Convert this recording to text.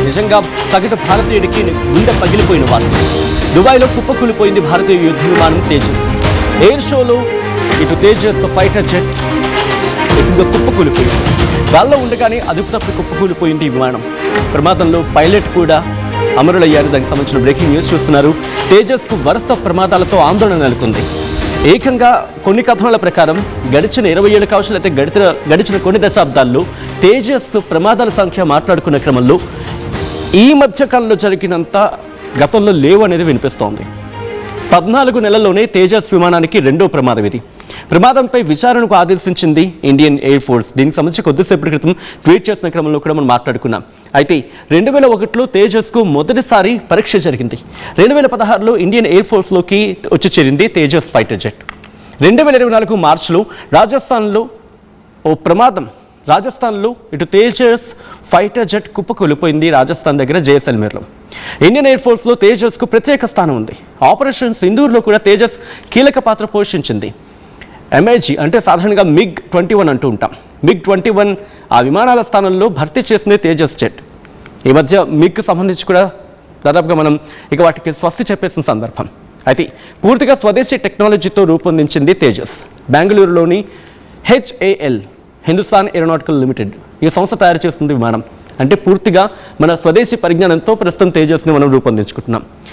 నిజంగా సగటు భారతీయుడికి గుండె పగిలిపోయిన వారు. దుబాయ్లో కుప్పకూలిపోయింది భారతీయ యుద్ధ విమానం తేజస్. ఎయిర్ షోలో ఇటు తేజస్ ఫైటర్ జెట్ ఎక్కువగా కుప్పకూలిపోయింది. గాల్లో ఉండగానే అదుపు తప్పి కుప్పకూలిపోయింది ఈ విమానం. ప్రమాదంలో పైలట్ కూడా అమరులయ్యారు. దానికి సంబంధించిన బ్రేకింగ్ న్యూస్ చూస్తున్నారు. తేజస్కు వరుస ప్రమాదాలతో ఆందోళన నెలకొంది. ఏకంగా కొన్ని కథనాల ప్రకారం గడిచిన 20 ఏళ్ళు కావచ్చు, లేకపోతే గడిచిన కొన్ని దశాబ్దాల్లో తేజస్కు ప్రమాదాల సంఖ్య మాట్లాడుకునే క్రమంలో ఈ మధ్య కాలంలో జరిగినంత గతంలో లేవు అనేది వినిపిస్తోంది. 14 నెలల్లోనే తేజస్ విమానానికి రెండో ప్రమాదం ఇది. ప్రమాదంపై విచారణకు ఆదేశించింది ఇండియన్ ఎయిర్ ఫోర్స్. దీనికి సంబంధించి కొద్దిసేపటి క్రితం ట్వీట్ చేసిన క్రమంలో కూడా మనం మాట్లాడుకున్నాం. అయితే 2001లో తేజస్కు మొదటిసారి పరీక్ష జరిగింది. 2016లో ఇండియన్ ఎయిర్ ఫోర్స్లోకి వచ్చి చేరింది తేజస్ ఫైటర్ జెట్. 2024 మార్చిలో రాజస్థాన్లో ఓ ప్రమాదం. రాజస్థాన్లో ఇటు తేజస్ ఫైటర్ జెట్ కుప్పకూలిపోయింది. రాజస్థాన్ దగ్గర జైసల్మేర్లో. ఇండియన్ ఎయిర్ ఫోర్స్లో తేజస్కు ప్రత్యేక స్థానం ఉంది. ఆపరేషన్ సింధూర్లో కూడా తేజస్ కీలక పాత్ర పోషించింది. MiG అంటే సాధారణంగా MiG-21 అంటూ ఉంటాం. MiG-21 ఆ విమానాల స్థానంలో భర్తీ చేసింది తేజస్ జెట్. ఈ మధ్య MiG సంబంధించి కూడా దాదాపుగా మనం ఇక వాటికి స్వస్తి చెప్పేసిన సందర్భం. అయితే పూర్తిగా స్వదేశీ టెక్నాలజీతో రూపొందించింది తేజస్. బెంగళూరులోని HAL హిందుస్థాన్ ఏరోనాటికల్ లిమిటెడ్ ఈ సంస్థ తయారు చేస్తుంది విమానం. అంటే పూర్తిగా మన స్వదేశీ పరిజ్ఞానంతో ప్రస్తుతం తేజస్ని మనం రూపొందించుకుంటున్నాం.